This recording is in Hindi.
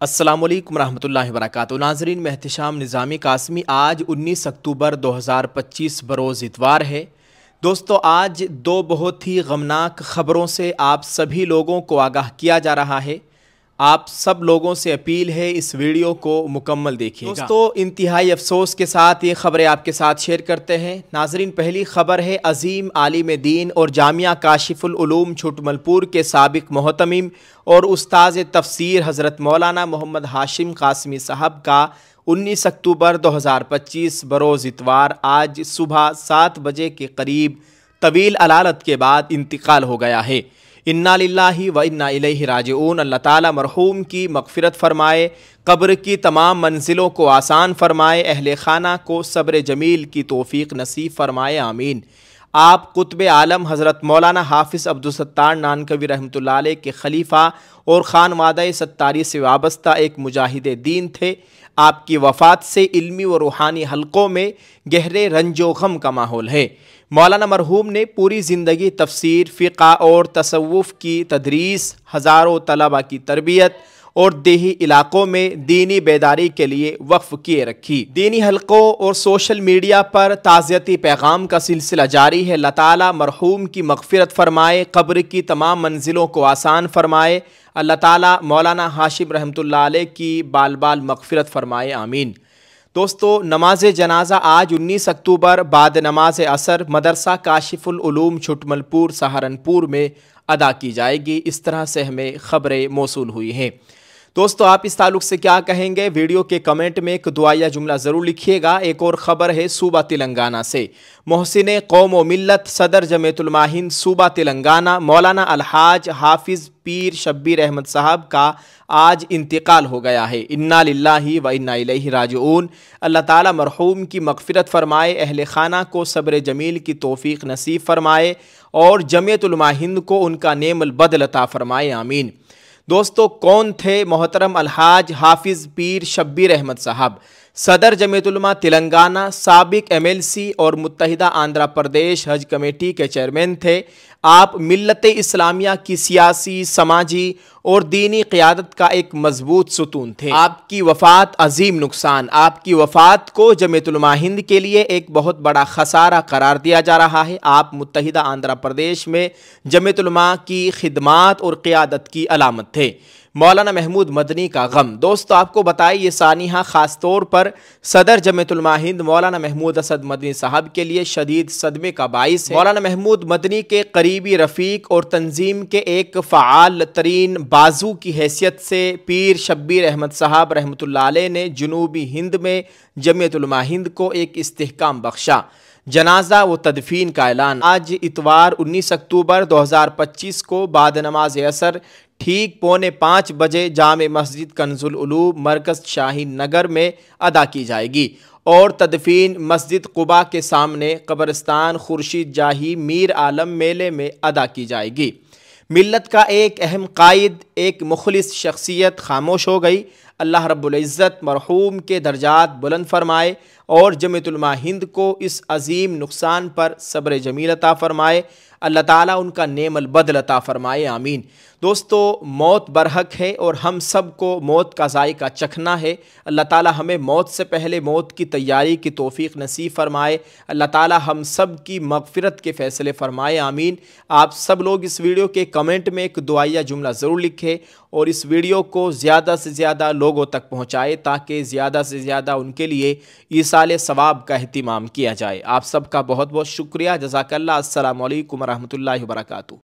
अस्सलामुअलैकुम रहमतुल्लाहि व बरकातुहू। नाज़रीन, मैं एहतिशाम निज़ामी कासमी। आज 19 अक्टूबर 2025 बरोज़ इतवार है। दोस्तों, आज दो बहुत ही गमनाक ख़बरों से आप सभी लोगों को आगाह किया जा रहा है। आप सब लोगों से अपील है इस वीडियो को मुकम्मल देखिएगा। दोस्तों, इंतहाई अफसोस के साथ ये ख़बरें आपके साथ शेयर करते हैं। नाज़रीन, पहली ख़बर है अज़ीम आलिम दीन और जामिया काशिफुल उलूम छुटमलपुर के साबिक़ मोहतमिम और उस्ताज़ तफसीर हज़रत मौलाना मोहम्मद हाशिम कासमी साहब का 19 अक्टूबर 2025 बरोज़ इतवार आज सुबह 7 बजे के करीब तवील अलालत के बाद इंतकाल हो गया है। इन्ना लिल्लाहि व इन्ना इलैहि राजिऊन। अल्लाह ताला मरहूम की मग़फ़िरत फ़रमाए, कब्र की तमाम मंजिलों को आसान फ़रमाए, अहले खाना को सब्र जमील की तौफ़ीक़ नसीब फ़रमाए, आमीन। आप कुतुब आलम हज़रत मौलाना हाफ़िज़ अब्दुल सत्तार नानकवी रहमतुल्लाह अलैह के खलीफा और खानवादा सत्तारी से वाबस्ता एक मुजाहिद दीन थे। आपकी वफ़ात से इल्मी व रूहानी हलक़ों में गहरे रंजो गम का माहौल है। मौलाना मरहूम ने पूरी ज़िंदगी तफसीर, फ़िक़्ह और तसव्वुफ़ की तदरीस, हज़ारों तलबा की तरबियत और देही इलाक़ों में दीनी बेदारी के लिए वक्फ़ किए रखी। दीनी हलक़ों और सोशल मीडिया पर ताज़ियती पैगाम का सिलसिला जारी है। अल्लाह ताला मरहूम की मग़फ़िरत फ़रमाए, कब्र की तमाम मंजिलों को आसान फ़रमाए। अल्लाह ताला मौलाना हाशिम रहमतुल्लाह अलैह की बाल बाल मग़फ़िरत फ़रमाए, आमीन। दोस्तों, नमाज जनाजा आज 19 अक्टूबर बाद नमाज असर मदरसा काशिफुल उलूम छुटमलपुर सहारनपुर में अदा की जाएगी। इस तरह से हमें ख़बरें मौसूल हुई हैं। दोस्तों, आप इस ताल्लुक़ से क्या कहेंगे? वीडियो के कमेंट में एक दुआ या जुमला ज़रूर लिखिएगा। एक और ख़बर है सूबा तेलंगाना से। मोहसिन कौम व मिल्लत सदर जमीयतुल उलमा हिंद सूबा तेलंगाना मौलाना अलहाज हाफिज़ पीर शब्बीर अहमद साहब का आज इंतकाल हो गया है। इन्ना लिल्लाहि व इन्ना इलैहि राजिऊन। अल्लाह ताला मरहूम की मग़फ़िरत फ़रमाए, अहले खाना को सब्र जमील की तौफ़ीक़ नसीब फ़रमाए और जमीयतुल उलमा हिंद को उनका नेमल बदल अता फ़रमाए, आमीन। दोस्तों, कौन थे मोहतरम अलहाज हाफिज़ पीर शब्बीर अहमद साहब? सदर जमीयतुल उलमा तेलंगाना, साबिक़ MLC और मुत्तहिदा आंध्र प्रदेश हज कमेटी के चेयरमैन थे। आप मिल्लत इस्लामिया की सियासी, समाजी और दीनी क़ियादत का एक मजबूत सुतून थे। आपकी वफ़ात अजीम नुकसान। आपकी वफ़ात को जमीयतुल उलमा हिंद के लिए एक बहुत बड़ा खसारा करार दिया जा रहा है। आप मुत्तहिदा आंध्र प्रदेश में जमीयतुल उलमा की खिदमात और क़ियादत की अलामत थे। मौलाना महमूद मदनी का गम। दोस्तों, आपको बताएं ये सानिहा ख़ास तौर पर सदर जमीयतुल उलमा हिंद मौलाना महमूद असद मदनी साहब के लिए शदीद सदमे का बाइस है। मौलाना महमूद मदनी के करीबी रफ़ीक और तंजीम के एक फ़आल तरीन बाजू की हैसियत से पीर शब्बीर अहमद साहब रहमतुल्लाह अलैह ने जनूबी हिंद में जमीयतुल उलमा हिंद को एक इस्तेहकाम बख्शा। जनाजा व तदफीन का ऐलान आज इतवार 19 अक्टूबर 2025 को बाद नमाज असर ठीक 4:45 बजे जामे मस्जिद कंजुल उलूम मरकज़ शाहीन नगर में अदा की जाएगी और तदफीन मस्जिद कुबा के सामने कब्रिस्तान खुर्शीद जाही मीर आलम मेले में अदा की जाएगी। मिल्लत का एक अहम कायद, एक मुखलिस शख्सियत खामोश हो गई। अल्लाह रब्बुल इज़्ज़त मरहूम के दर्जात बुलंद फरमाए और जमीयतुल उलमा हिंद को इस अजीम नुकसान पर सब्र जमील अता फ़रमाए। अल्लाह ताला उनका नेमल बदल अता फ़रमाए, आमीन। दोस्तों, मौत बरहक है और हम सब को मौत का ज़ायक़ा चखना है। अल्लाह ताला हमें मौत से पहले मौत की तैयारी की तौफ़ीक़ नसीब फ़रमाए। अल्लाह ताला हम सब की मग़फ़िरत के फ़ैसले फ़रमाए, आमीन। आप सब लोग इस वीडियो के कमेंट में एक दुआ या जुमला ज़रूर लिखें और इस वीडियो को ज़्यादा से ज़्यादा लोगों तक पहुँचाएँ ताकि ज़्यादा से ज़्यादा उनके लिए ईसाल सवाब का एहतिमाम किया जाए। आप सबका बहुत बहुत शुक्रिया। जज़ाकल्लाह। अस्सलामु अलैकुम व रहमतुल्लाहि व बरकातुहू।